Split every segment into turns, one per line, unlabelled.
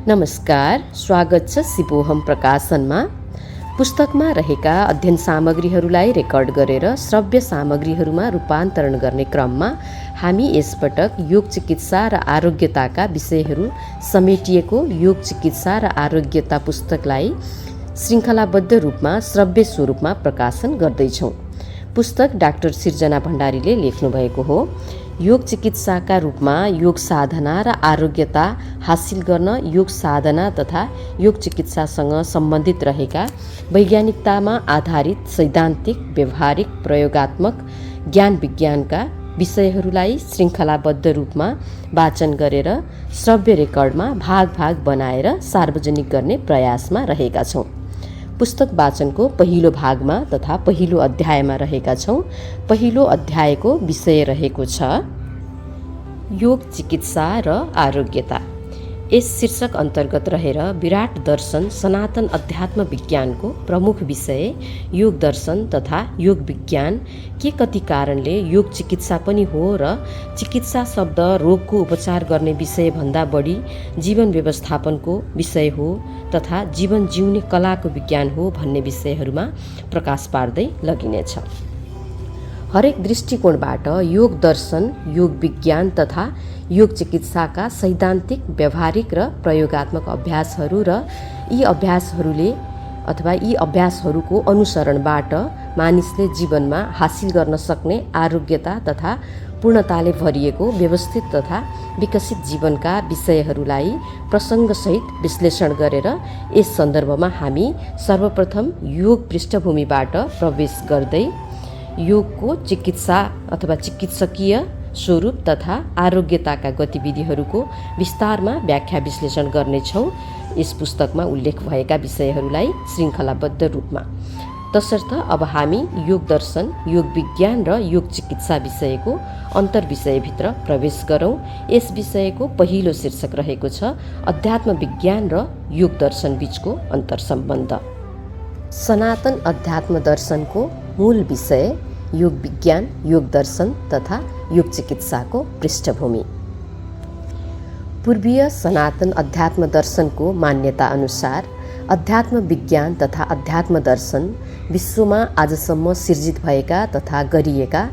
नमस्कार, स्वागत छ सिपोहम प्रकाशनमा। पुस्तकमा रहेका अध्ययन सामग्रीहरूलाई रेकर्ड गरेर श्रव्य सामग्रीहरूमा रूपान्तरण गर्ने क्रममा हामी यसपटक योग चिकित्सा र आरोग्यताका विषयहरू समेटिएको योग चिकित्सा र आरोग्यता पुस्तकलाई श्रृङ्खलाबद्ध रूपमा श्रव्य स्वरूपमा प्रकाशन गर्दैछौँ। पुस्तक डाक्टर सिर्जना भण्डारीले लेख्नुभएको हो। योग चिकित्साका रूपमा योग साधना र आरोग्यता हासिल गर्न योग साधना तथा योग चिकित्सासँग सम्बन्धित रहेका वैज्ञानिकतामा आधारित सैद्धान्तिक, व्यवहारिक, प्रयोगात्मक ज्ञान विज्ञानका विषयहरूलाई श्रृङ्खलाबद्ध रूपमा वाचन गरेर श्रव्य रेकर्डमा भाग बनाएर सार्वजनिक गर्ने प्रयासमा रहेका छौँ। पुस्तक वाचनको पहिलो भागमा तथा पहिलो अध्यायमा रहेका छौँ। पहिलो अध्यायको विषय रहेको छ योग चिकित्सा र आरोग्यता। यस शीर्षक अन्तर्गत रहेर विराट दर्शन सनातन अध्यात्म विज्ञानको प्रमुख विषय योग दर्शन तथा योग विज्ञान के कति कारणले योग चिकित्सा पनि हो र चिकित्सा शब्द रोगको उपचार गर्ने विषयभन्दा बढी जीवन व्यवस्थापनको विषय हो तथा जीवन जिउने कलाको विज्ञान हो भन्ने विषयहरूमा प्रकाश पार्दै लगिनेछ। हरेक दृष्टिकोणबाट योग दर्शन, योग विज्ञान तथा योग चिकित्साका सैद्धान्तिक, व्यावहारिक र प्रयोगात्मक अभ्यासहरू र यी अभ्यासहरूले अथवा यी अभ्यासहरूको अनुसरणबाट मानिसले जीवनमा हासिल गर्न सक्ने आरोग्यता तथा पूर्णताले भरिएको व्यवस्थित तथा विकसित जीवनका विषयहरूलाई प्रसङ्गसहित विश्लेषण गरेर यस सन्दर्भमा हामी सर्वप्रथम योग पृष्ठभूमिबाट प्रवेश गर्दै योगको चिकित्सा अथवा चिकित्सकीय स्वरूप तथा आरोग्यताका गतिविधिहरूको विस्तारमा व्याख्या विश्लेषण गर्नेछौँ। यस पुस्तकमा उल्लेख भएका विषयहरूलाई श्रृङ्खलाबद्ध रूपमा। तसर्थ अब हामी योग दर्शन, योग विज्ञान र योग चिकित्सा विषयको अन्तर्विषयभित्र प्रवेश गरौँ। यस विषयको पहिलो शीर्षक रहेको छ अध्यात्म विज्ञान र योग दर्शन बीचको अन्तर्सम्बन्ध। सनातन अध्यात्म दर्शनको मूल विषय योग विज्ञान, योग दर्शन तथा योग चिकित्साको पृष्ठभूमि। पूर्वीय सनातन अध्यात्म दर्शनको मान्यता अनुसार अध्यात्म विज्ञान तथा अध्यात्म दर्शन विश्वमा आजसम्म सिर्जित भएका तथा गरिएका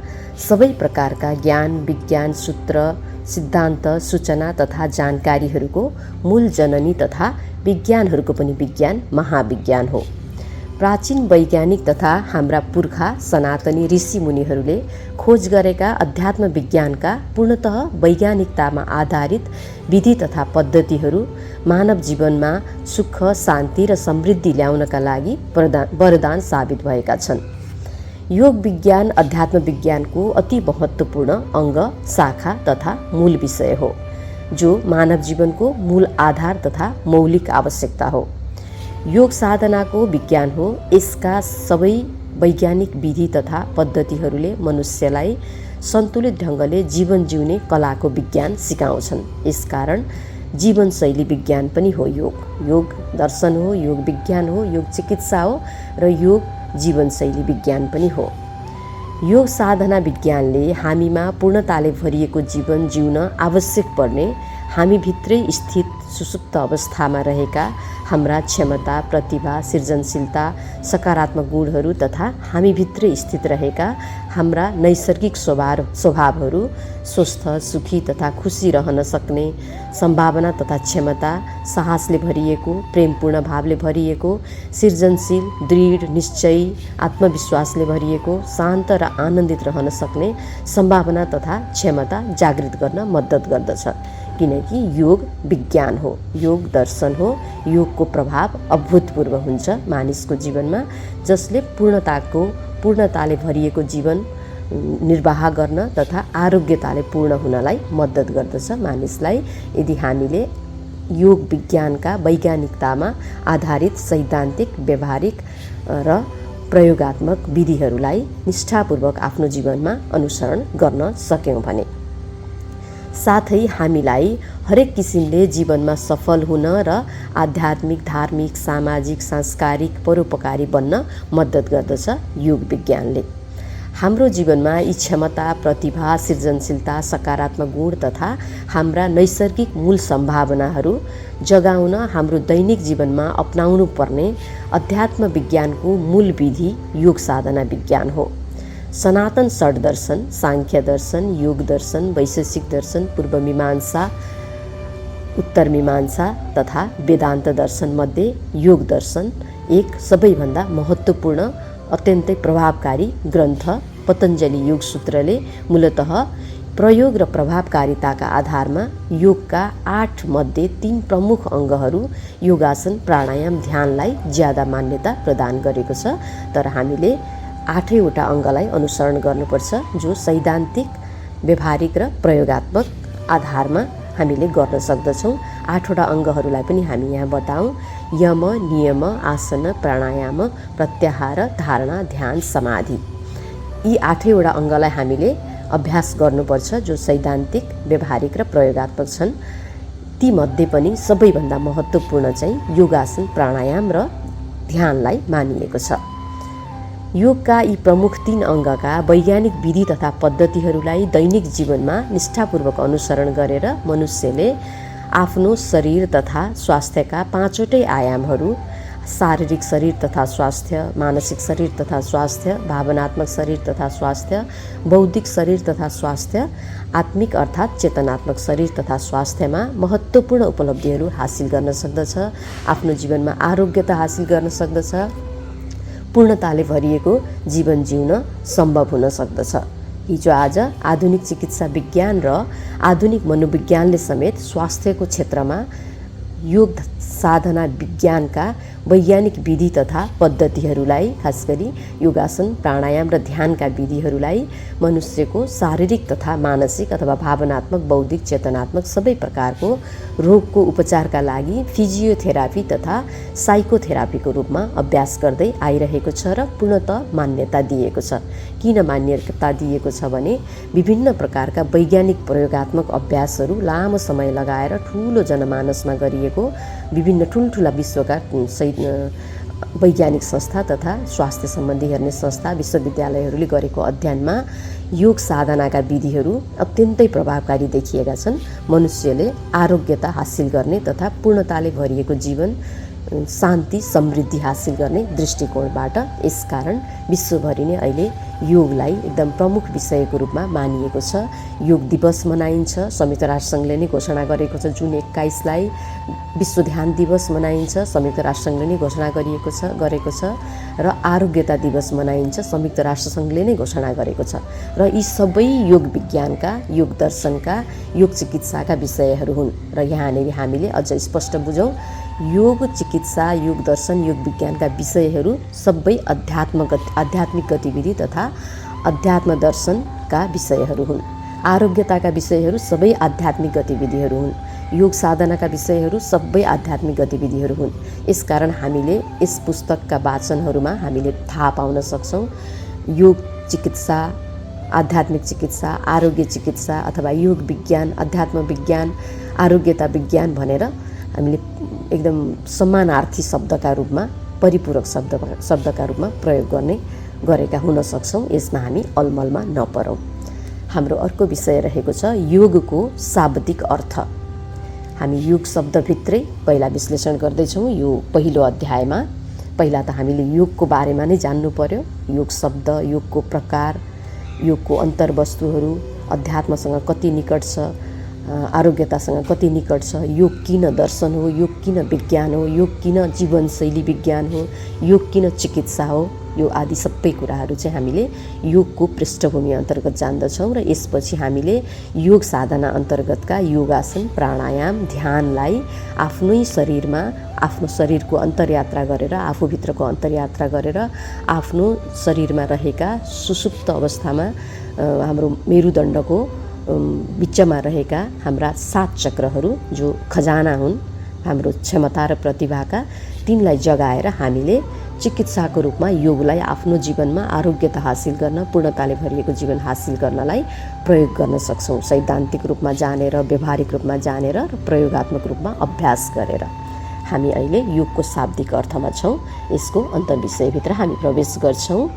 सबै प्रकारका ज्ञान, विज्ञान, सूत्र, सिद्धान्त, सूचना तथा जानकारीहरूको मूल जननी तथा विज्ञानहरूको पनि विज्ञान महाविज्ञान हो। प्राचीन वैज्ञानिक तथा हाम्रा पुर्खा सनातनी ऋषि मुनिहरूले खोज गरेका अध्यात्म विज्ञानका पूर्णतः वैज्ञानिकतामा आधारित विधि तथा पद्धतिहरू मानव जीवनमा सुख, शान्ति र समृद्धि ल्याउनका लागि वरदान साबित भएका छन्। योग विज्ञान अध्यात्म विज्ञानको अति महत्त्वपूर्ण अङ्ग, शाखा तथा मूल विषय हो, जो मानव जीवनको मूल आधार तथा मौलिक आवश्यकता हो। योग साधनाको विज्ञान हो। यसका सबै वैज्ञानिक विधि तथा पद्धतिहरूले मनुष्यलाई सन्तुलित ढङ्गले जीवन जिउने कलाको विज्ञान सिकाउँछन्। यसकारण जीवनशैली विज्ञान पनि हो योग। योग दर्शन हो, योग विज्ञान हो, योग चिकित्सा हो र योग जीवनशैली विज्ञान पनि हो। योग साधना विज्ञानले हामीमा पूर्णताले भरिएको जीवन जिउन आवश्यक पर्ने हामीभित्रै स्थित सुसुप्त अवस्थामा रहेका हाम्रा क्षमता, प्रतिभा, सृजनशीलता, सकारात्मक गुणहरू तथा हामीभित्रै स्थित रहेका हाम्रा नैसर्गिक स्वभावहरू स्वस्थ, सुखी तथा खुसी रहन सक्ने सम्भावना तथा क्षमता, साहसले भरिएको, प्रेमपूर्ण भावले भरिएको, सृजनशील, दृढ निश्चयी, आत्मविश्वासले भरिएको, शान्त र आनन्दित रहन सक्ने सम्भावना तथा क्षमता जागृत गर्न मद्दत गर्दछ। किनकि योग विज्ञान हो, योग दर्शन हो। योगको प्रभाव अभूतपूर्व हुन्छ मानिसको जीवनमा, जसले पूर्णताले भरिएको जीवन निर्वाह गर्न तथा आरोग्यताले पूर्ण हुनलाई मद्दत गर्दछ मानिसलाई। यदि हामीले योग विज्ञानका वैज्ञानिकतामा आधारित सैद्धान्तिक, व्यावहारिक र प्रयोगात्मक विधिहरूलाई निष्ठापूर्वक आफ्नो जीवनमा अनुसरण गर्न सक्यौँ भने साथै हामीलाई हरेक किसिमले जीवनमा सफल हुन र आध्यात्मिक, धार्मिक, सामाजिक, सांस्कारिक, परोपकारी बन्न मद्दत गर्दछ योग विज्ञानले। हाम्रो जीवनमा यी क्षमता, प्रतिभा, सृजनशीलता, सकारात्मक गुण तथा हाम्रा नैसर्गिक मूल सम्भावनाहरू जगाउन हाम्रो दैनिक जीवनमा अपनाउनु पर्ने अध्यात्म विज्ञानको मूल विधि योग साधना विज्ञान हो। सनातन षड दर्शन, सांख्य दर्शन, योग दर्शन, वैशेषिक दर्शन, पूर्व मीमांसा, उत्तर मीमांसा तथा वेदान्त दर्शन मध्ये योग दर्शन एक सबैभन्दा महत्त्वपूर्ण अत्यन्तै प्रभावकारी ग्रन्थ। पतञ्जलि योग सूत्रले मूलतः प्रयोग र प्रभावकारिताका आधारमा योगका 8 मध्ये 3 प्रमुख अङ्गहरू योगासन, प्राणायाम, ध्यानलाई ज्यादा मान्यता प्रदान गरेको छ। तर हामीले 8वटा अङ्गलाई अनुसरण गर्नुपर्छ, जो सैद्धान्तिक, व्यवहारिक र प्रयोगात्मक आधारमा हामीले गर्न सक्दछौँ। 8वटा अङ्गहरूलाई पनि हामी यहाँ बताऊँ। यम, नियम, आसन, प्राणायाम, प्रत्याहार, धारणा, ध्यान, समाधि। यी 8वटा अङ्गलाई हामीले अभ्यास गर्नुपर्छ, जो सैद्धान्तिक, व्यवहारिक र प्रयोगात्मक छन्। तीमध्ये पनि सबैभन्दा महत्त्वपूर्ण चाहिँ योगासन, प्राणायाम र ध्यानलाई मानिएको छ। योगका यी प्रमुख 3 अङ्गका वैज्ञानिक विधि तथा पद्धतिहरूलाई दैनिक जीवनमा निष्ठापूर्वक अनुसरण गरेर मनुष्यले आफ्नो शरीर तथा स्वास्थ्यका 5वटै आयामहरू, शारीरिक शरीर तथा स्वास्थ्य, मानसिक शरीर तथा स्वास्थ्य, भावनात्मक शरीर तथा स्वास्थ्य, बौद्धिक शरीर तथा स्वास्थ्य, आत्मिक अर्थात् चेतनात्मक शरीर तथा स्वास्थ्यमा महत्त्वपूर्ण उपलब्धिहरू हासिल गर्न सक्दछ। आफ्नो जीवनमा आरोग्यता हासिल गर्न सक्दछ। पूर्णताले भरिएको जीवन जिउन सम्भव हुन सक्दछ। हिजो आज आधुनिक चिकित्सा विज्ञान र आधुनिक मनोविज्ञानले समेत स्वास्थ्यको क्षेत्रमा योग साधना विज्ञानका वैज्ञानिक विधि तथा पद्धतिहरूलाई, खास गरी योगासन, प्राणायाम र ध्यानका विधिहरूलाई मनुष्यको शारीरिक तथा मानसिक अथवा भावनात्मक, बौद्धिक, चेतनात्मक सबै प्रकारको रोगको उपचारका लागि फिजियोथेरापी तथा साइकोथेरापीको रूपमा अभ्यास गर्दै आइरहेको छ र पूर्णतः मान्यता दिएको छ। किन मान्यता दिएको छ भने विभिन्न प्रकारका वैज्ञानिक प्रयोगात्मक अभ्यासहरू लामो समय लगाएर ठुलो जनमानसमा गरिएको विभिन्न ठुल्ठुला विश्वका वैज्ञानिक संस्था तथा स्वास्थ्य सम्बन्धी हेर्ने संस्था, विश्वविद्यालयहरूले गरेको अध्ययनमा योग साधनाका विधिहरू अत्यन्तै प्रभावकारी देखिएका छन्। मनुष्यले आरोग्यता हासिल गर्ने तथा पूर्णताले भरिएको जीवन, शान्ति, समृद्धि हासिल गर्ने दृष्टिकोणबाट यसकारण विश्वभरि नै अहिले योगलाई एकदम प्रमुख विषयको रूपमा मानिएको छ। योग दिवस मनाइन्छ। संयुक्त राष्ट्रसङ्घले नै घोषणा गरेको छ जुन 21लाई विश्व ध्यान दिवस मनाइन्छ। संयुक्त राष्ट्रसङ्घले नै घोषणा गरेको छ र आरोग्यता दिवस मनाइन्छ। संयुक्त राष्ट्रसङ्घले नै घोषणा गरेको छ र यी सबै योग विज्ञानका, योग दर्शनका, योग चिकित्साका विषयहरू हुन्। र यहाँनिर हामीले अझ स्पष्ट बुझौँ, योग चिकित्सा, योग दर्शन, योग विज्ञानका विषयहरू सबै आध्यात्मिक गतिविधि तथा अध्यात्म दर्शनका विषयहरू हुन्। आरोग्यताका विषयहरू सबै आध्यात्मिक गतिविधिहरू हुन्। योग साधनाका विषयहरू सबै आध्यात्मिक गतिविधिहरू हुन्। यसकारण हामीले यस पुस्तकका वाचनहरूमा हामीले थाहा पाउन सक्छौँ योग चिकित्सा, आध्यात्मिक चिकित्सा, आरोग्य चिकित्सा अथवा योग विज्ञान, अध्यात्म विज्ञान, आरोग्यता विज्ञान भनेर हामीले एकदम समानार्थी शब्दका रूपमा, परिपूरक शब्दका रूपमा प्रयोग गरेका हुन सक्छौँ। यसमा हामी अलमलमा नपरौँ। हाम्रो अर्को विषय रहेको छ योगको शाब्दिक अर्थ। हामी योग शब्दभित्रै पहिला विश्लेषण गर्दैछौँ। यो पहिलो अध्यायमा पहिला त हामीले योगको बारेमा नै जान्नु पर्यो। योग शब्द, योगको प्रकार, योगको अन्तर्वस्तुहरू, अध्यात्मसँग कति निकट छ, आरोग्यतासँग कति निकट छ, योग किन दर्शन हो, योग किन विज्ञान हो, योग किन जीवनशैली विज्ञान हो, योग किन चिकित्सा हो, यो आदि सबै कुराहरू चाहिँ हामीले योगको पृष्ठभूमि अन्तर्गत जान्दछौँ। र यसपछि हामीले योग साधना अन्तर्गतका योगासन, प्राणायाम, ध्यानलाई आफ्नै शरीरमा, आफ्नो शरीरको अन्तर्यात्रा गरेर, आफूभित्रको अन्तर्यात्रा गरेर आफ्नो शरीरमा रहेका सुसुप्त अवस्थामा हाम्रो मेरुदण्डको बिचमा रहेका हाम्रा 7 चक्रहरू जो खजाना हुन् हाम्रो क्षमता र प्रतिभाका, तिनलाई जगाएर हामीले चिकित्साको रूपमा योगलाई आफ्नो जीवनमा आरोग्यता हासिल गर्न, पूर्णताले भरिएको जीवन हासिल गर्नलाई प्रयोग गर्न सक्छौँ। सैद्धान्तिक रूपमा जानेर, व्यवहारिक रूपमा जानेर र प्रयोगात्मक रूपमा अभ्यास गरेर। हामी अहिले योगको शाब्दिक अर्थमा छौँ। यसको अन्तर्विषयभित्र हामी प्रवेश गर्छौँ।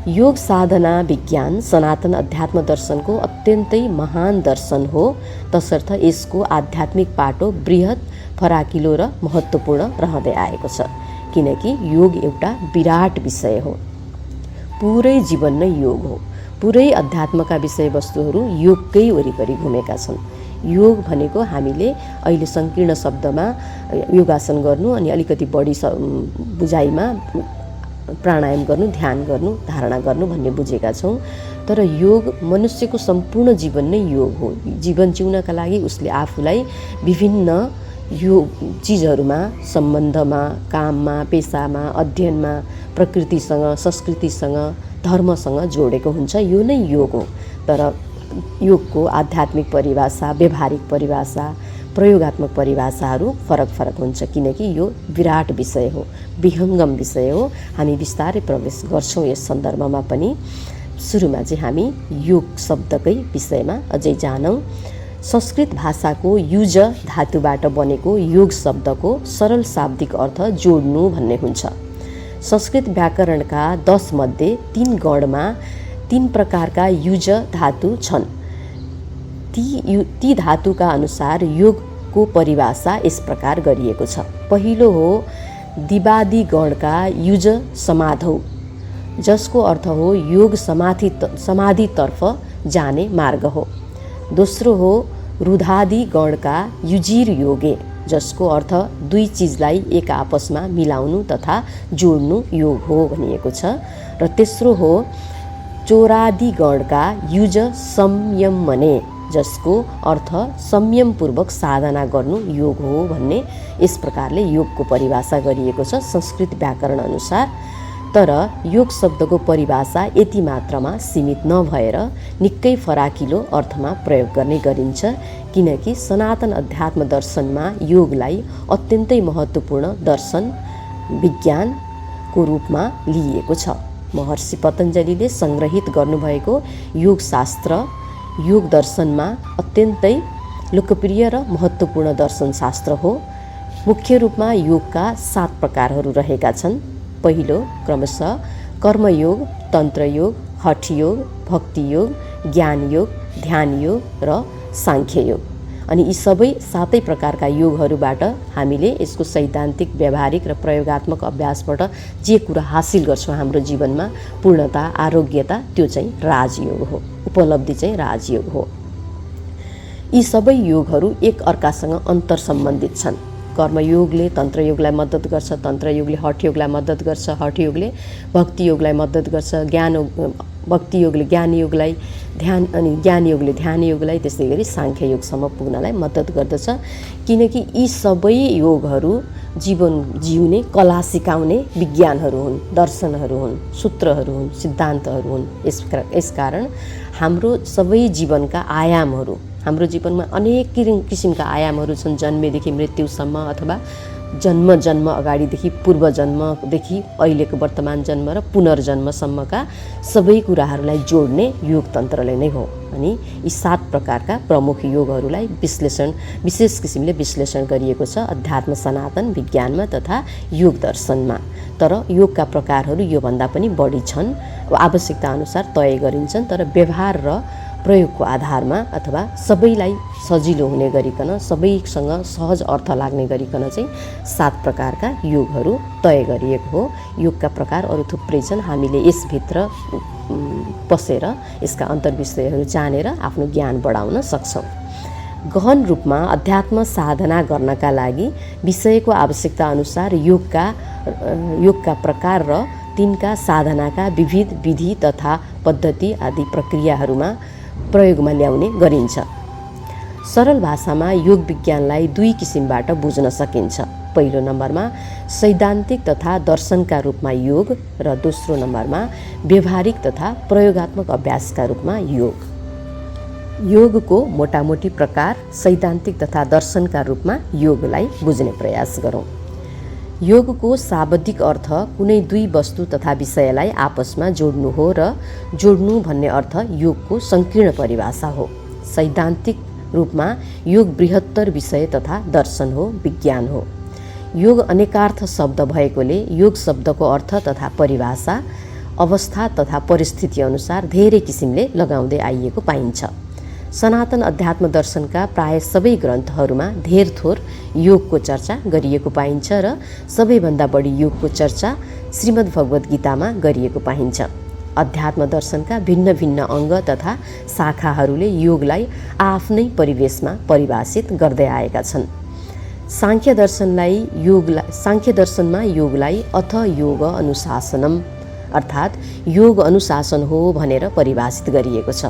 योग साधना विज्ञान सनातन अध्यात्म दर्शनको अत्यन्तै महान दर्शन हो, तसर्थ यसको आध्यात्मिक पाटो बृहत, फराकिलो र महत्त्वपूर्ण रहँदै आएको छ। किनकि योग एउटा विराट विषय हो, पुरै जीवन नै योग हो। पुरै अध्यात्मका विषयवस्तुहरू योगकै वरिपरि घुमेका छन्। योग भनेको हामीले अहिले सङ्कीर्ण शब्दमा योगासन गर्नु अनि अलिकति बढी बुझाइमा प्राणायाम गर्नु, ध्यान गर्नु, धारणा गर्नु भन्ने बुझेका छौँ। तर योग मनुष्यको सम्पूर्ण जीवन नै योग हो। जीवन जिउनका लागि उसले आफूलाई विभिन्न यो चिजहरूमा, सम्बन्धमा, काममा, पेसामा, अध्ययनमा, प्रकृतिसँग, संस्कृतिसँग, धर्मसँग जोडेको हुन्छ। यो नै योग हो। तर योगको आध्यात्मिक परिभाषा, व्यवहारिक परिभाषा, प्रयोगात्मक परिभाषाहरू फरक फरक हुन्छ। किनकि यो विराट विषय हो, विहङ्गम विषय हो। हामी बिस्तारै प्रवेश गर्छौँ यस सन्दर्भमा पनि। सुरुमा चाहिँ हामी योग शब्दकै विषयमा अझै जानौँ। संस्कृत भाषाको युज धातुबाट बनेको योग शब्दको सरल शाब्दिक अर्थ जोड्नु भन्ने हुन्छ। संस्कृत व्याकरणका 10 मध्ये 3 गणमा 3 प्रकारका युज धातु छन्। ती धातुका अनुसार योगको परिभाषा यस प्रकार गरिएको छ। पहिलो हो दिवादी गणका युज समाधौ, जसको अर्थ हो योग समाधितर्फ जाने मार्ग हो। दोस्रो हो रुधादि गणका युजिर योगे, जसको अर्थ दुई चिजलाई एक आपसमा मिलाउनु तथा जोड्नु योग हो भनिएको छ। र तेस्रो हो चोरादि गणका युज संयमने, जसको अर्थ संयमपूर्वक साधना गर्नु योग हो भन्ने यस प्रकारले योगको परिभाषा गरिएको छ संस्कृत व्याकरण अनुसार। तर योग शब्दको परिभाषा यति मात्रामा सीमित नभएर निकै फराकिलो अर्थमा प्रयोग गर्ने गरिन्छ। किनकि सनातन अध्यात्म दर्शनमा योगलाई अत्यन्तै महत्त्वपूर्ण दर्शन, विज्ञानको रूपमा लिइएको छ। महर्षि पतञ्जलिले सङ्ग्रहित गर्नुभएको योगशास्त्र योग दर्शनमा अत्यन्तै लोकप्रिय र महत्त्वपूर्ण दर्शनशास्त्र हो। मुख्य रूपमा योगका 7 प्रकारहरू रहेका छन्। पहिलो क्रमशः कर्मयोग, तन्त्रयोग, हठयोग, भक्तियोग, ज्ञानयोग, ध्यानयोग र साङ्ख्ययोग। अनि यी सबै 7 प्रकारका योगहरूबाट हामीले यसको सैद्धान्तिक, व्यावहारिक र प्रयोगात्मक अभ्यासबाट जे कुरा हासिल गर्छौँ हाम्रो जीवनमा पूर्णता, आरोग्यता, त्यो चाहिँ राजयोग हो। उपलब्धि चाहिँ राजयोग हो। यी सबै योगहरू एक अर्कासँग अन्तर सम्बन्धित छन्। कर्मयोगले तन्त्रयोगलाई मद्दत गर्छ, तन्त्रयोगले हठयोगलाई मद्दत गर्छ, हठयोगले भक्तियोगलाई मद्दत गर्छ, भक्तियोगले ज्ञानयोगलाई, अनि ज्ञानयोगले ध्यानयोगलाई, त्यसै गरी साङ्ख्ययोगसम्म पुग्नलाई मद्दत गर्दछ। किनकि यी सबै योगहरू जीवन जिउने कला सिकाउने विज्ञानहरू हुन्, दर्शनहरू हुन्, सूत्रहरू हुन्, सिद्धान्तहरू हुन्। यसकारण हाम्रो सबै जीवनका आयामहरू, हाम्रो जीवनमा अनेक किसिमका आयामहरू छन्। जन्मेदेखि मृत्युसम्म अथवा जन्म अगाडिदेखि, पूर्व जन्मदेखि अहिलेको वर्तमान जन्म र पुनर्जन्मसम्मका सबै कुराहरूलाई जोड्ने योगतन्त्रले नै हो। अनि यी 7 प्रकारका प्रमुख योगहरूलाई विशेष किसिमले विश्लेषण गरिएको छ अध्यात्म सनातन विज्ञानमा तथा योग दर्शनमा। तर योगका प्रकारहरू योभन्दा पनि बढी छन्, आवश्यकता अनुसार तय गरिन्छन्। तर व्यवहार र प्रयोगको आधारमा अथवा सबैलाई सजिलो हुने गरिकन, सबैसँग सहज अर्थ लाग्ने गरिकन चाहिँ 7 प्रकारका योगहरू तय गरिएको हो। योगका प्रकार अरू थुप्रै छन्। हामीले यसभित्र पसेर यसका अन्तर्विषयहरू जानेर आफ्नो ज्ञान बढाउन सक्छौँ। गहन रूपमा अध्यात्म साधना गर्नका लागि विषयको आवश्यकता अनुसार योगका प्रकार र तिनका साधनाका विविध विधि तथा पद्धति आदि प्रक्रियाहरूमा प्रयोगमा ल्याउने गरिन्छ। सरल भाषामा योग विज्ञानलाई 2 किसिमबाट बुझ्न सकिन्छ। पहिलो नम्बरमा सैद्धान्तिक तथा दर्शनका रूपमा योग र दोस्रो नम्बरमा व्यवहारिक तथा प्रयोगात्मक अभ्यासका रूपमा योग। योगको मोटामोटी प्रकार सैद्धान्तिक तथा दर्शनका रूपमा योगलाई बुझ्ने प्रयास गरौँ। योगको शाब्दिक अर्थ कुनै 2 वस्तु तथा विषयलाई आपसमा जोड्नु हो र जोड्नु भन्ने अर्थ योगको सङ्कीर्ण परिभाषा हो। सैद्धान्तिक रूपमा योग बृहत्तर विषय तथा दर्शन हो, विज्ञान हो। योग अनेकार्थ शब्द भएकोले योग शब्दको अर्थ तथा परिभाषा अवस्था तथा परिस्थिति अनुसार धेरै किसिमले लगाउँदै आइएको पाइन्छ। सनातन अध्यात्म दर्शनका प्राय सबै ग्रन्थहरूमा धेर थोर योगको चर्चा गरिएको पाइन्छ र सबैभन्दा बढी योगको चर्चा श्रीमद् भगवद् गीतामा गरिएको पाइन्छ। अध्यात्म दर्शनका भिन्न भिन्न अङ्ग तथा शाखाहरूले योगलाई आफ्नै परिवेशमा परिभाषित गर्दै आएका छन्। सांख्य दर्शनमा योगलाई अथ योग अनुशासनम अर्थात् योग अनुशासन हो भनेर परिभाषित गरिएको छ।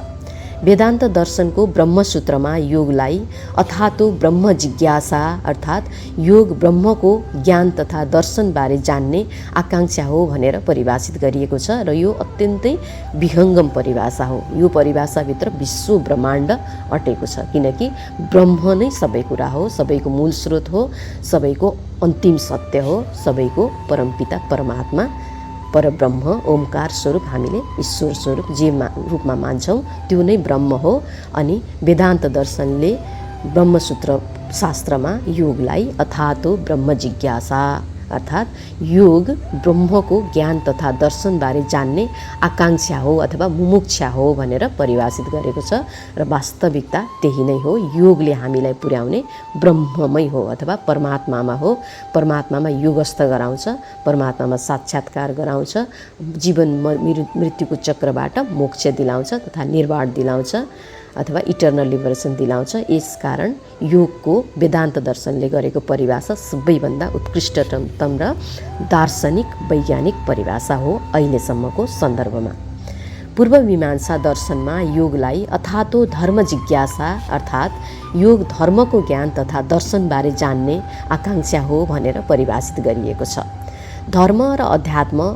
वेदान्त दर्शनको ब्रह्मसूत्रमा योगलाई अथातो ब्रह्म जिज्ञासा अर्थात् योग ब्रह्मको ज्ञान तथा दर्शनबारे जान्ने आकाङ्क्षा हो भनेर परिभाषित गरिएको छ र यो अत्यन्तै विहङ्गम परिभाषा हो। यो परिभाषाभित्र विश्व ब्रह्माण्ड अटेको छ, किनकि ब्रह्म नै सबै कुरा हो, सबैको मूल स्रोत हो, सबैको अन्तिम सत्य हो, सबैको परमपिता परमात्मा परब्रह्म ओमकार स्वरूप हामीले ईश्वर स्वरूप जे रूपमा मान्छौँ त्यो नै ब्रह्म हो। अनि वेदान्त दर्शनले ब्रह्मसूत्र शास्त्रमा योगलाई अथातो ब्रह्म जिज्ञासा अर्थात् योग ब्रह्मको ज्ञान तथा दर्शनबारे जान्ने आकाङ्क्षा हो अथवा मुमुक्षा हो भनेर परिभाषित गरेको छ र वास्तविकता त्यही नै हो। योगले हामीलाई पुर्याउने ब्रह्ममै हो अथवा परमात्मामा हो। परमात्मामा योगस्थ गराउँछ, परमात्मामा साक्षात्कार गराउँछ, जीवन मृत्युको चक्रबाट मोक्ष दिलाउँछ तथा निर्वाण दिलाउँछ अथवा इटर्नल लिबरेसन दिलाउँछ। यसकारण योगको वेदान्त दर्शनले गरेको परिभाषा सबैभन्दा उत्कृष्टतम र दार्शनिक वैज्ञानिक परिभाषा हो अहिलेसम्मको सन्दर्भमा। पूर्व मीमांसा दर्शनमा योगलाई अथातो धर्म जिज्ञासा अर्थात् योग धर्मको ज्ञान तथा दर्शनबारे जान्ने आकाङ्क्षा हो भनेर परिभाषित गरिएको छ। धर्म र अध्यात्म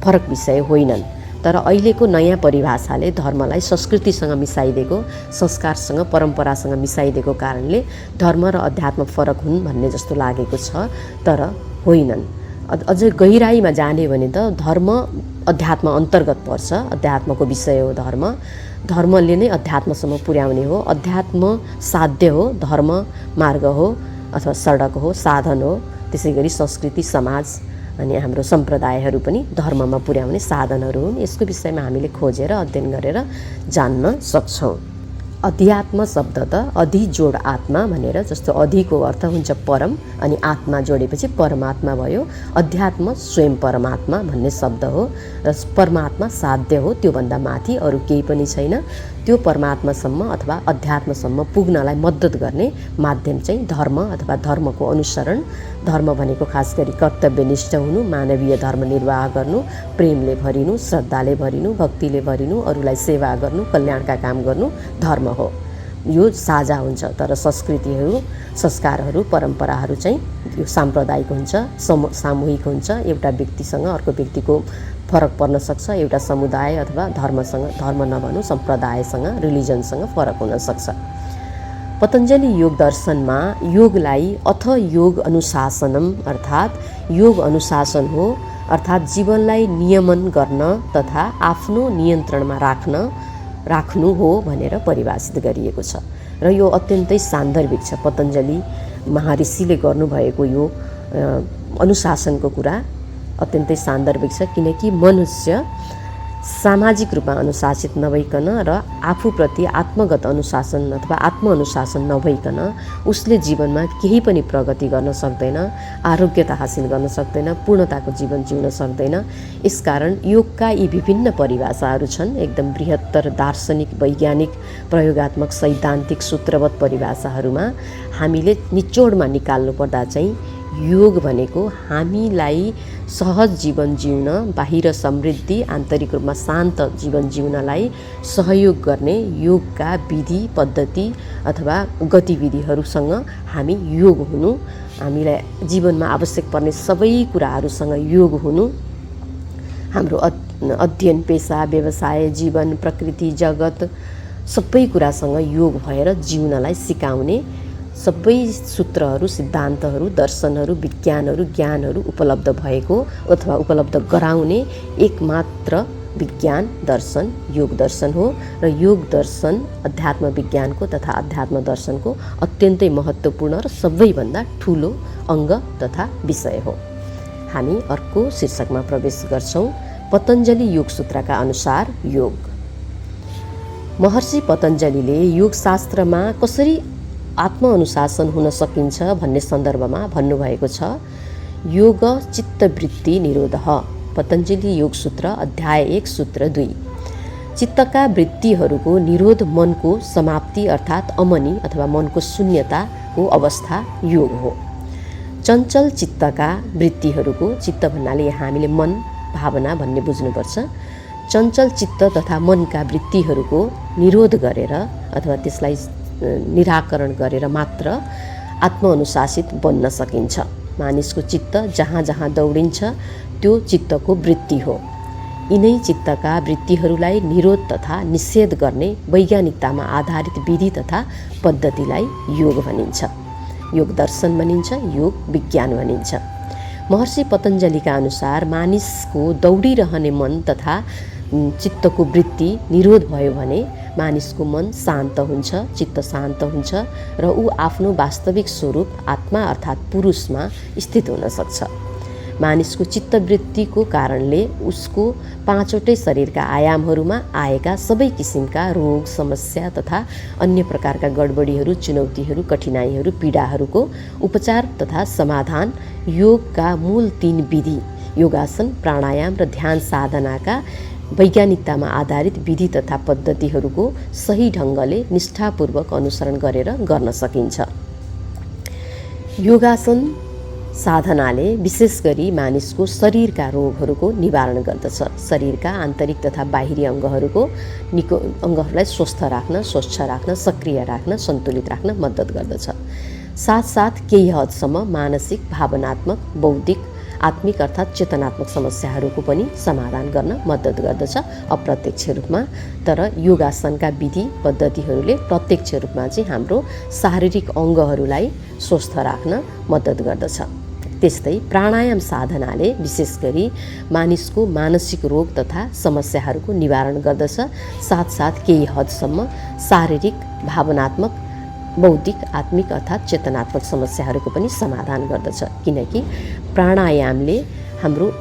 फरक विषय होइनन्, तर अहिलेको नयाँ परिभाषाले धर्मलाई संस्कृतिसँग मिसाइदिएको, संस्कारसँग परम्परासँग मिसाइदिएको कारणले धर्म र अध्यात्म फरक हुन् भन्ने जस्तो लागेको छ, तर होइनन्। अझ गहिराइमा जाने भने त धर्म अध्यात्म अन्तर्गत पर्छ। अध्यात्मको विषय हो धर्म, धर्मले नै अध्यात्मसम्म पुर्याउने हो। अध्यात्म साध्य हो, धर्म मार्ग हो अथवा सडक हो, साधन हो। त्यसै गरी संस्कृति समाज अनि हाम्रो सम्प्रदायहरू पनि धर्ममा पुर्याउने साधनहरू हुन्। यसको विषयमा हामीले खोजेर अध्ययन गरेर जान्न सक्छौँ। अध्यात्म शब्द त अधि जोड आत्मा भनेर, जस्तो अधिको अर्थ हुन्छ परम अनि आत्मा जोडेपछि परमात्मा भयो। अध्यात्म स्वयं परमात्मा भन्ने शब्द हो र परमात्मा साध्य हो, त्योभन्दा माथि अरू केही पनि छैन। त्यो परमात्मासम्म अथवा अध्यात्मसम्म पुग्नलाई मद्दत गर्ने माध्यम चाहिँ धर्म अथवा धर्मको अनुसरण। धर्म भनेको खास गरी कर्तव्यनिष्ठ हुनु, मानवीय धर्म निर्वाह गर्नु, प्रेमले भरिनु, श्रद्धाले भरिनु, भक्तिले भरिनु, अरूलाई सेवा गर्नु, कल्याणका काम गर्नु धर्म हो। यो साझा हुन्छ, तर संस्कृतिहरू संस्कारहरू परम्पराहरू चाहिँ यो साम्प्रदायिक हुन्छ, सामूहिक हुन्छ। एउटा व्यक्तिसँग अर्को व्यक्तिको फरक पर्न सक्छ, एउटा समुदाय अथवा धर्मसँग, धर्म नभनु सम्प्रदायसँग, रिलिजनसँग फरक हुन सक्छ। पतञ्जलि योग दर्शनमा योगलाई अथ योग अनुशासनम अर्थात् योग अनुशासन हो, अर्थात् जीवनलाई नियमन गर्न तथा आफ्नो नियन्त्रणमा राख्नु हो भनेर परिभाषित गरिएको छ र यो अत्यन्तै सान्दर्भिक छ। पतञ्जलि महर्षिले गर्नुभएको यो अनुशासनको कुरा अत्यन्तै सान्दर्भिक छ, किनकि मनुष्य सामाजिक रूपमा अनुशासित नभइकन र आफूप्रति आत्मगत अनुशासन अथवा आत्मअनुशासन नभइकन उसले जीवनमा केही पनि प्रगति गर्न सक्दैन, आरोग्यता हासिल गर्न सक्दैन, पूर्णताको जीवन जिउन सक्दैन। यसकारण योगका यी विभिन्न परिभाषाहरू छन्, एकदम बृहत्तर दार्शनिक वैज्ञानिक प्रयोगात्मक सैद्धान्तिक सूत्रवत् परिभाषाहरूमा हामीले निचोडमा निकाल्नु पर्दा चाहिँ योग भनेको हामीलाई सहज जीवन जिउन, बाहिर समृद्धि, आन्तरिक रूपमा शान्त जीवन जिउनलाई सहयोग गर्ने योगका विधि पद्धति अथवा गतिविधिहरूसँग हामी योग हुनु, हामीलाई जीवनमा आवश्यक पर्ने सबै कुराहरूसँग योग हुनु, हाम्रो अध्ययन पेसा व्यवसाय जीवन प्रकृति जगत सबै कुरासँग योग भएर जिउनलाई सिकाउने सबै सूत्रहरू सिद्धान्तहरू दर्शनहरू विज्ञानहरू ज्ञानहरू उपलब्ध भएको अथवा उपलब्ध गराउने एकमात्र विज्ञान दर्शन योग दर्शन हो र योग दर्शन अध्यात्म विज्ञानको तथा अध्यात्म दर्शनको अत्यन्तै महत्त्वपूर्ण र सबैभन्दा ठुलो अङ्ग तथा विषय हो। हामी अर्को शीर्षकमा प्रवेश गर्छौँ। पतञ्जलि योगसूत्रका अनुसार योग। महर्षि पतञ्जलिले योगशास्त्रमा कसरी आत्मअनुशासन हुन सकिन्छ भन्ने सन्दर्भमा भन्नुभएको छ, योग चित्तवृत्ति निरोधः। पतञ्जलि योगसूत्र अध्याय 1 सूत्र 2। चित्तका वृत्तिहरूको निरोध मनको समाप्ति अर्थात् अमनि अथवा मनको शून्यताको अवस्था योग हो। चञ्चल चित्तका वृत्तिहरूको, चित्त भन्नाले यहाँ हामीले मन भावना भन्ने बुझ्नुपर्छ, चञ्चल चित्त तथा मनका वृत्तिहरूको निरोध गरेर अथवा त्यसलाई निराकरण गरेर मात्र आत्मअनुशासित बन्न सकिन्छ। मानिसको चित्त जहाँ जहाँ दौडिन्छ त्यो चित्तको वृत्ति हो। यिनै चित्तका वृत्तिहरूलाई निरोध तथा निषेध गर्ने वैज्ञानिकतामा आधारित विधि तथा पद्धतिलाई योग भनिन्छ, योग दर्शन भनिन्छ, योग विज्ञान भनिन्छ। महर्षि पतञ्जलिका अनुसार मानिसको दौडिरहने मन तथा चित्तको वृत्ति निरोध भयो भने मानिसको मन शान्त हुन्छ, चित्त शान्त हुन्छ र ऊ आफ्नो वास्तविक स्वरूप आत्मा अर्थात् पुरुषमा स्थित हुन सक्छ। मानिसको चित्तवृत्तिको कारणले उसको 5वटै शरीरका आयामहरूमा आएका सबै किसिमका रोग समस्या तथा अन्य प्रकारका गडबडीहरू, चुनौतीहरू, कठिनाइहरू, पीडाहरूको उपचार तथा समाधान योगका मूल 3 विधि योगासन, प्राणायाम र ध्यान साधनाका वैज्ञानिकतामा आधारित विधि तथा पद्धतिहरूको सही ढङ्गले निष्ठापूर्वक अनुसरण गरेर गर्न सकिन्छ। योगासन साधनाले विशेष गरी मानिसको शरीरका रोगहरूको निवारण गर्दछ। शरीरका आन्तरिक तथा बाहिरी अङ्गहरूलाई स्वस्थ राख्न, स्वच्छ राख्न, सक्रिय राख्न, सन्तुलित राख्न मद्दत गर्दछ। साथसाथ केही हदसम्म मानसिक, भावनात्मक, बौद्धिक, आत्मिक अर्थात् चेतनात्मक समस्याहरूको पनि समाधान गर्न मद्दत गर्दछ अप्रत्यक्ष रूपमा। तर योगासनका विधि पद्धतिहरूले प्रत्यक्ष रूपमा चाहिँ हाम्रो शारीरिक अङ्गहरूलाई स्वस्थ राख्न मद्दत गर्दछ। त्यस्तै प्राणायाम साधनाले विशेष गरी मानिसको मानसिक रोग तथा समस्याहरूको निवारण गर्दछ। साथसाथ केही हदसम्म शारीरिक, भावनात्मक, बौद्धिक, आत्मिक अर्थात् चेतनात्मक समस्याहरूको पनि समाधान गर्दछ। किनकि प्राणायामले हाम्रो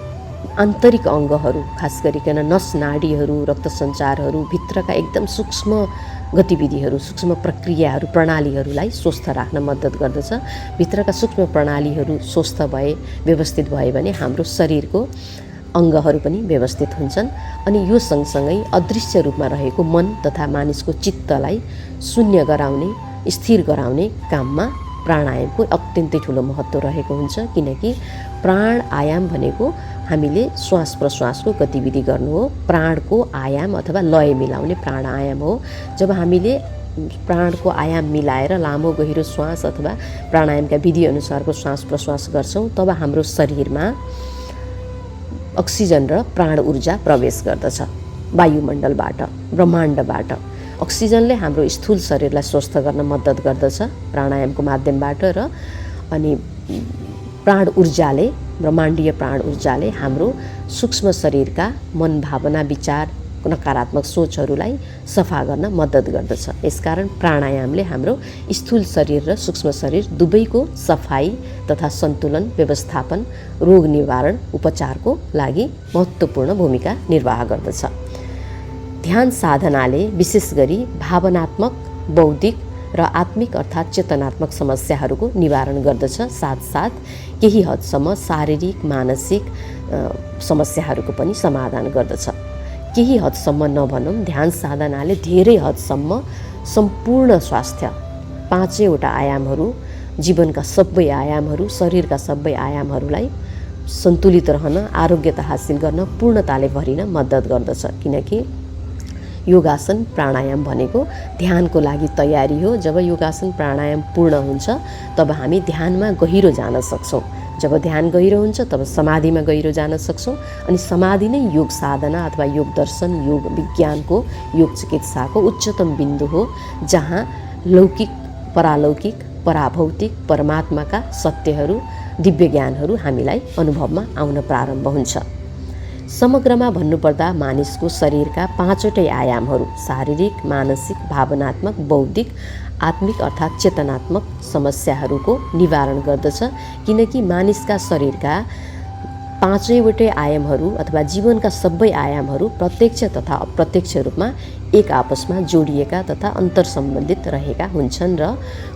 आन्तरिक अङ्गहरू, खास गरिकन नस नाडीहरू, रक्त सञ्चारहरू, भित्रका एकदम सूक्ष्म गतिविधिहरू, सूक्ष्म प्रक्रियाहरू, प्रणालीहरूलाई स्वस्थ राख्न मद्दत गर्दछ। भित्रका सूक्ष्म प्रणालीहरू स्वस्थ भए, व्यवस्थित भए भने हाम्रो शरीरको अङ्गहरू पनि व्यवस्थित हुन्छन्। अनि यो सँगसँगै अदृश्य रूपमा रहेको मन तथा मानिसको चित्तलाई शून्य गराउने, स्थिर गराउने काममा प्राणायामको अत्यन्तै ठुलो महत्त्व रहेको हुन्छ। किनकि प्राणायाम भनेको हामीले श्वास प्रश्वासको गतिविधि गर्नु हो। प्राणको आयाम अथवा लय मिलाउने प्राणायाम हो। जब हामीले प्राणको आयाम मिलाएर लामो गहिरो श्वास अथवा प्राणायामका विधि अनुसारको श्वास प्रश्वास गर्छौँ तब हाम्रो शरीरमा अक्सिजन र प्राण ऊर्जा प्रवेश गर्दछ वायुमण्डलबाट, ब्रह्माण्डबाट। अक्सिजनले हाम्रो स्थूल शरीरलाई स्वस्थ गर्न मद्दत गर्दछ प्राणायामको माध्यमबाट र अनि प्राण ऊर्जाले, ब्रह्माण्डीय प्राण ऊर्जाले हाम्रो सूक्ष्म शरीरका मन, भावना, विचार, नकारात्मक सोचहरूलाई सफा गर्न मद्दत गर्दछ। यसकारण प्राणायामले हाम्रो स्थूल शरीर र सूक्ष्म शरीर दुवैको सफाई तथा सन्तुलन, व्यवस्थापन, रोग निवारण, उपचारको लागि महत्त्वपूर्ण भूमिका निर्वाह गर्दछ। ध्यान साधनाले विशेष गरी भावनात्मक, बौद्धिक र आत्मिक अर्थात् चेतनात्मक समस्याहरूको निवारण गर्दछ। साथसाथ केही हदसम्म शारीरिक, मानसिक समस्याहरूको पनि समाधान गर्दछ। केही हदसम्म नभनौँ, ध्यान साधनाले धेरै हदसम्म सम्पूर्ण स्वास्थ्य, 5वटा आयामहरू, जीवनका सबै आयामहरू, शरीरका सबै आयामहरूलाई सन्तुलित रहन, आरोग्यता हासिल गर्न, पूर्णताले भरिन मद्दत गर्दछ। किनकि योगासन प्राणायाम भनेको ध्यानको लागि तयारी हो। जब योगासन प्राणायाम पूर्ण हुन्छ तब हामी ध्यानमा गहिरो जान सक्छौँ। जब ध्यान गहिरो हुन्छ तब समाधिमा गहिरो जान सक्छौँ। अनि समाधि नै योग साधना अथवा योग दर्शन, योग विज्ञानको, योग चिकित्साको उच्चतम बिन्दु हो, जहाँ लौकिक, परालौकिक, पराभौतिक, परमात्माका सत्यहरू, दिव्य ज्ञानहरू हामीलाई अनुभवमा आउन प्रारम्भ हुन्छ। समग्रमा भन्नुपर्दा मानिसको शरीरका 5वटै आयामहरू शारीरिक, मानसिक, भावनात्मक, बौद्धिक, आत्मिक अर्थात् चेतनात्मक समस्याहरूको निवारण गर्दछ। किनकि मानिसका शरीरका पाँचैवटै आयामहरू अथवा जीवनका सबै आयामहरू प्रत्यक्ष तथा अप्रत्यक्ष रूपमा एक आपसमा जोडिएका तथा अन्तर्सम्बन्धित रहेका हुन्छन् र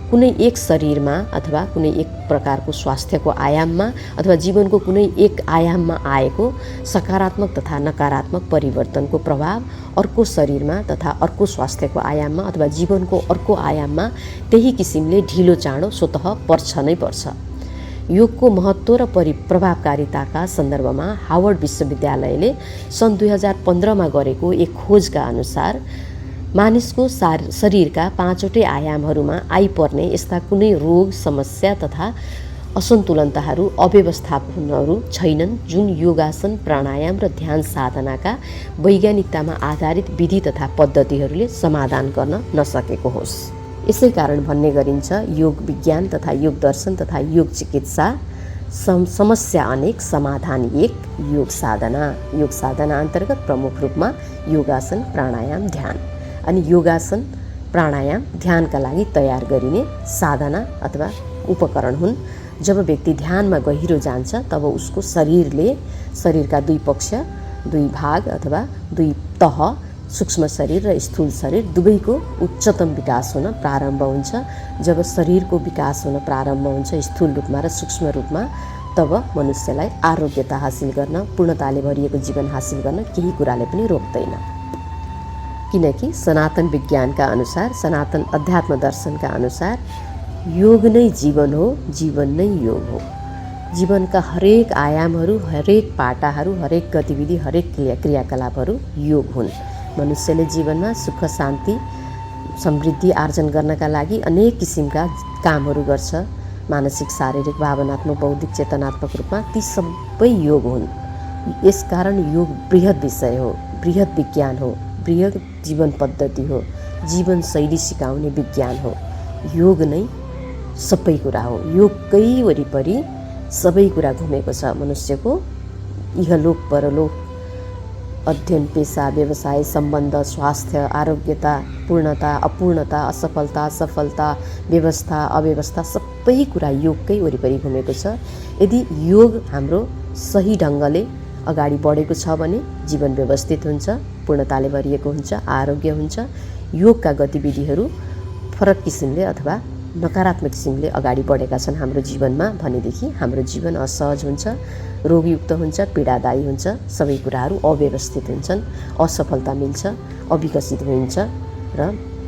कुनै एक शरीरमा अथवा कुनै एक प्रकारको स्वास्थ्यको आयाममा अथवा जीवनको कुनै एक आयाममा आएको सकारात्मक तथा नकारात्मक परिवर्तनको प्रभाव अर्को शरीरमा तथा अर्को स्वास्थ्यको आयाममा अथवा जीवनको अर्को आयाममा त्यही किसिमले ढिलो चाँडो स्वतः पर्छ नै पर्छ। योगको महत्त्व र प्रभावकारिताका सन्दर्भमा हार्वर्ड विश्वविद्यालयले सन् 2015मा गरेको एक खोजका अनुसार मानिसको शरीरका पाँचवटै आयामहरूमा आइपर्ने यस्ता कुनै रोग समस्या तथा असन्तुलनताहरू अव्यवस्थापनहरू छैनन् जुन योगासन प्राणायाम र ध्यान साधनाका वैज्ञानिकतामा आधारित विधि तथा पद्धतिहरूले समाधान गर्न नसकेको होस्। यसै कारण भन्ने गरिन्छ योग विज्ञान तथा योग दर्शन तथा योग चिकित्सा समस्या अनेक समाधान एक योग साधना अन्तर्गत प्रमुख रूपमा योगासन प्राणायाम ध्यान अनि योगासन प्राणायाम ध्यानका लागि तयार गरिने साधना अथवा उपकरण हुन्। जब व्यक्ति ध्यानमा गहिरो जान्छ तब उसको शरीरका दुई पक्ष दुई भाग अथवा दुई तह सूक्ष्म शरीर र स्थूल शरीर दुवैको उच्चतम विकास हुन प्रारम्भ हुन्छ। जब शरीरको विकास हुन प्रारम्भ हुन्छ स्थूल रूपमा र सूक्ष्म रूपमा तब मनुष्यलाई आरोग्यता हासिल गर्न पूर्णताले भरिएको जीवन हासिल गर्न केही कुराले पनि रोक्दैन। किनकि सनातन विज्ञानका अनुसार सनातन अध्यात्म दर्शनका अनुसार योग नै जीवन हो, जीवन नै योग हो। जीवनका हरेक आयामहरू हरेक पाटाहरू हरेक गतिविधि हरेक क्रियाकलापहरू योग हुन्। मनुष्यले जीवनमा सुख शान्ति समृद्धि आर्जन गर्नका लागि अनेक किसिमका कामहरू गर्छ। मानसिक शारीरिक भावनात्मक बौद्धिक चेतनात्मक रूपमा ती सबै योग हुन्। यसकारण योग बृहत विषय हो, बृहत विज्ञान हो, बृहत जीवन पद्धति हो, जीवन शैली सिकाउने विज्ञान हो। योग नै सबै कुरा हो। योगकै वरिपरि सबै कुरा घुमेको छ। मनुष्यको इहलोक परलोक अध्ययन पेशा व्यवसाय सम्बन्ध स्वास्थ्य आरोग्यता पूर्णता अपूर्णता असफलता सफलता व्यवस्था अव्यवस्था सबै कुरा योगकै वरिपरि घुमेको छ। यदि योग हाम्रो सही ढङ्गले अगाडि बढेको छ भने जीवन व्यवस्थित हुन्छ, पूर्णताले भरिएको हुन्छ, आरोग्य हुन्छ। योगका गतिविधिहरू फरक किसिमले अथवा नकारात्मक किसिमले अगाडि बढेका छन् हाम्रो जीवनमा भनेदेखि हाम्रो जीवन असहज हुन्छ, रोगयुक्त हुन्छ, पीडादायी हुन्छ, सबै कुराहरू अव्यवस्थित हुन्छन्, असफलता मिल्छ, अविकसित हुन्छ र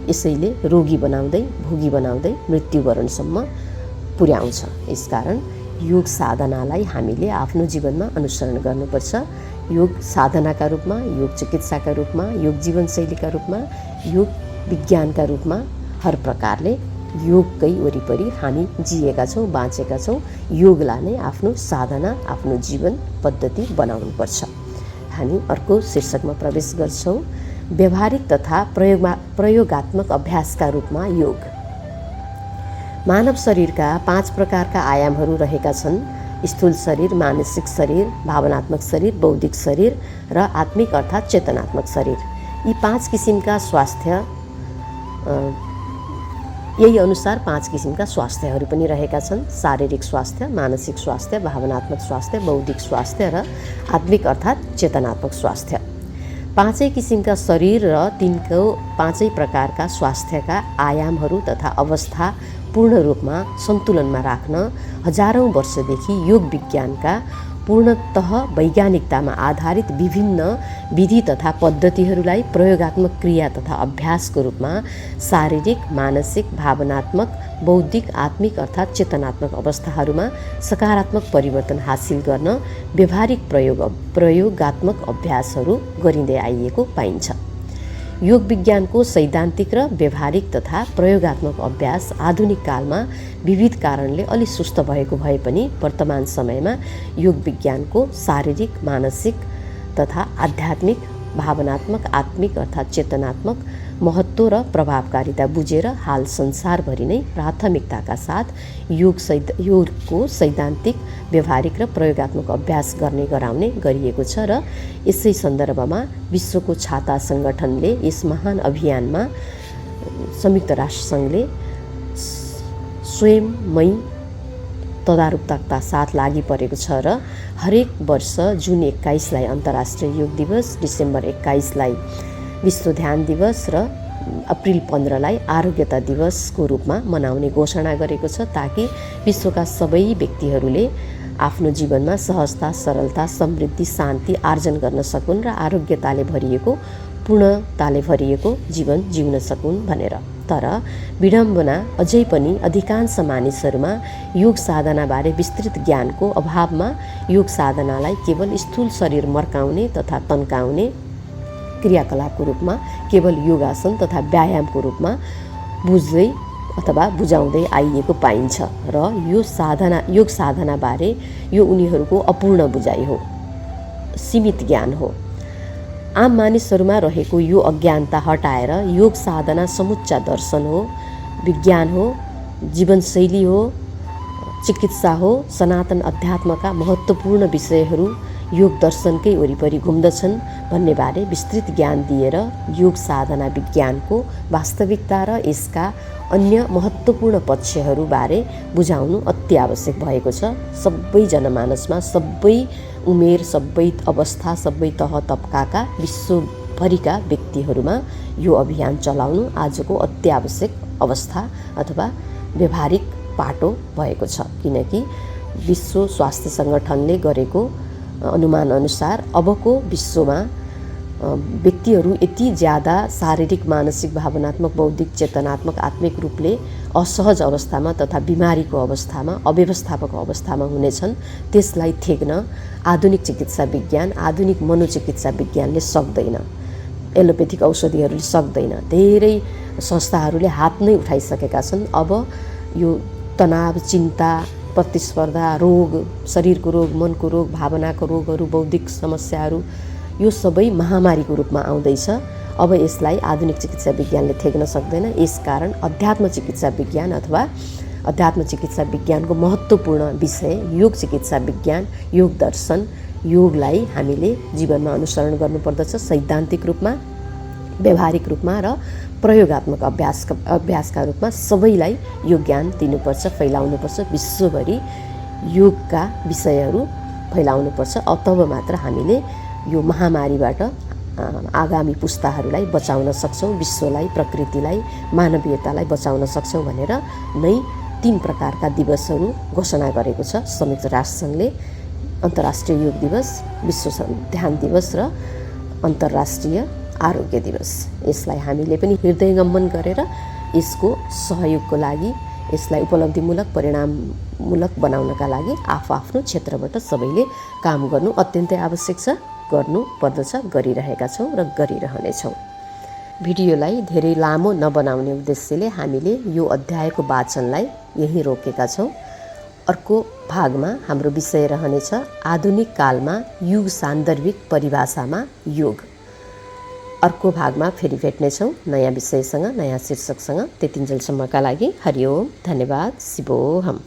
यसैले रोगी बनाउँदै भोगी बनाउँदै मृत्युवरणसम्म पुर्याउँछ। यसकारण योग साधनालाई हामीले आफ्नो जीवनमा अनुसरण गर्नुपर्छ। योग साधनाका रूपमा योग चिकित्साका रूपमा योग जीवनशैलीका रूपमा योग विज्ञानका रूपमा हर प्रकारले योगकै वरिपरि हामी जिएका छौँ बाँचेका छौँ। योगलाई नै आफ्नो साधना आफ्नो जीवन पद्धति बनाउनुपर्छ। हामी अर्को शीर्षकमा प्रवेश गर्छौँ व्यावहारिक तथा प्रयोगात्मक अभ्यासका रूपमा योग। मानव शरीरका 5 प्रकारका आयामहरू रहेका छन्। स्थूल शरीर मानसिक शरीर भावनात्मक शरीर बौद्धिक शरीर र आत्मिक अर्थात् चेतनात्मक शरीर। यी 5 किसिमका स्वास्थ्य यही अनुसार 5 किसिमका स्वास्थ्यहरू पनि रहेका छन्। शारीरिक स्वास्थ्य मानसिक स्वास्थ्य भावनात्मक स्वास्थ्य बौद्धिक स्वास्थ्य र आत्मिक अर्थात् चेतनात्मक स्वास्थ्य। 5 किसिमका शरीर र तिनको 5 प्रकारका स्वास्थ्यका आयामहरू तथा अवस्था पूर्ण रूपमा सन्तुलनमा राख्न हजारौं वर्षदेखि योग विज्ञानका पूर्णतः वैज्ञानिकतामा आधारित विभिन्न विधि तथा पद्धतिहरूलाई प्रयोगात्मक क्रिया तथा अभ्यासको रूपमा शारीरिक मानसिक भावनात्मक बौद्धिक आत्मिक अर्थात् चेतनात्मक अवस्थाहरूमा सकारात्मक परिवर्तन हासिल गर्न व्यावहारिक प्रयोगात्मक अभ्यासहरू गरिँदै आइएको पाइन्छ। योग विज्ञानको सैद्धान्तिक र व्यावहारिक तथा प्रयोगात्मक अभ्यास आधुनिक कालमा विविध कारणले अलि सुस्त भएको भए पनि वर्तमान समयमा योग विज्ञानको शारीरिक मानसिक तथा आध्यात्मिक भावनात्मक आत्मिक अर्थात् चेतनात्मक महत्त्व र प्रभावकारिता बुझेर हाल संसारभरि नै प्राथमिकताका साथ योगको सैद्धान्तिक व्यावहारिक र प्रयोगात्मक अभ्यास गराउने गरिएको छ र यसै सन्दर्भमा विश्वको छाता सङ्गठनले यस महान अभियानमा संयुक्त राष्ट्र सङ्घले स्वयंमै तदारुकता साथ लागि परेको छ र हरेक वर्ष जुन 21लाई अन्तर्राष्ट्रिय योग दिवस, डिसेम्बर 21लाई विश्व ध्यान दिवस र अप्रिल 15लाई आरोग्यता दिवसको रूपमा मनाउने घोषणा गरेको छ, ताकि विश्वका सबै व्यक्तिहरूले आफ्नो जीवनमा सहजता, सरलता, समृद्धि, शान्ति आर्जन गर्न सकुन् र आरोग्यताले भरिएको, पूर्णताले भरिएको जीवन जिउन सकुन् भनेर। तर विडम्बना अझै पनि अधिकांश मानिसहरूमा योग साधनाबारे विस्तृत ज्ञानको अभावमा योग साधनालाई केवल स्थूल शरीर मर्काउने तथा तन्काउने क्रियाकलापको रूपमा, केवल योगासन तथा व्यायामको रूपमा बुझ्दै अथवा बुझाउँदै आइएको पाइन्छ र योग साधनाबारे यो उनीहरूको अपूर्ण बुझाइ हो, सीमित ज्ञान हो। आम मानिसहरूमा रहेको यो अज्ञानता हटाएर योग साधना समुच्चा दर्शन हो, विज्ञान हो, जीवनशैली हो, चिकित्सा हो। सनातन अध्यात्मका महत्त्वपूर्ण विषयहरू योग दर्शनकै वरिपरि घुम्दछन् भन्नेबारे विस्तृत ज्ञान दिएर योग साधना विज्ञानको वास्तविकता र यसका अन्य महत्त्वपूर्ण पक्षहरूबारे बुझाउनु अति आवश्यक भएको छ। सबै जनमानसमा, सबै उमेर, सबै अवस्था, सबै तह तबकाका विश्वभरिका व्यक्तिहरूमा यो अभियान चलाउनु आजको अति आवश्यक अवस्था अथवा व्यवहारिक पाटो भएको छ। किनकि विश्व स्वास्थ्य सङ्गठनले गरेको अनुमान अनुसार अबको विश्वमा व्यक्तिहरू यति ज्यादा शारीरिक, मानसिक, भावनात्मक, बौद्धिक, चेतनात्मक, आत्मिक रूपले असहज अवस्थामा तथा बिमारीको अवस्थामा, अव्यवस्थापक अवस्थामा हुनेछन्। त्यसलाई थेग्न आधुनिक चिकित्सा विज्ञान, आधुनिक मनोचिकित्सा विज्ञानले सक्दैन, एलोपेथिक औषधिहरूले सक्दैन। धेरै संस्थाहरूले हात नै उठाइसकेका छन्। अब यो तनाव, चिन्ता, प्रतिस्पर्धा, रोग, शरीरको रोग, मनको रोग, भावनाको रोगहरू, बौद्धिक समस्याहरू, यो सबै महामारीको रूपमा आउँदैछ। अब यसलाई आधुनिक चिकित्सा विज्ञानले थेग्न सक्दैन। यसकारण अध्यात्म चिकित्सा विज्ञान अथवा अध्यात्म चिकित्सा विज्ञानको महत्त्वपूर्ण विषय योग चिकित्सा विज्ञान, योग दर्शन, योगलाई हामीले जीवनमा अनुसरण गर्नुपर्दछ, सैद्धान्तिक रूपमा, व्यवहारिक रूपमा र प्रयोगात्मक अभ्यासका रूपमा सबैलाई यो ज्ञान दिनुपर्छ, फैलाउनुपर्छ। विश्वभरि योगका विषयहरू फैलाउनुपर्छ। तब मात्र हामीले यो महामारीबाट आगामी पुस्ताहरूलाई बचाउन सक्छौँ, विश्वलाई, प्रकृतिलाई, मानवीयतालाई बचाउन सक्छौँ भनेर नै 3 प्रकारका दिवसहरू घोषणा गरेको छ संयुक्त राष्ट्रसङ्घले। अन्तर्राष्ट्रिय योग दिवस, विश्व ध्यान दिवस र अन्तर्राष्ट्रिय आरोग्य दिवस। यसलाई हामीले पनि हृदयङ्गमन गरेर यसको सहयोगको लागि, यसलाई उपलब्धिमूलक, परिणाममूलक बनाउनका लागि आफ्नो क्षेत्रबाट सबैले काम गर्नु अत्यन्तै आवश्यक छ, गर्नु पर्दछ, गरिरहेका छौँ र गरिरहनेछौँ। भिडियोलाई धेरै लामो नबनाउने उद्देश्यले हामीले यो अध्यायको वाचनलाई यहीँ रोकेका छौँ। अर्को भागमा हाम्रो विषय रहनेछ आधुनिक कालमा युग सान्दर्भिक परिभाषामा योग। अर्को भागमा फेरि भेट्नेछौँ नयाँ विषयसँग, नयाँ शीर्षकसँग। त्यतिन्जेलसम्मका लागि हरिओम, धन्यवाद, शिवोहम।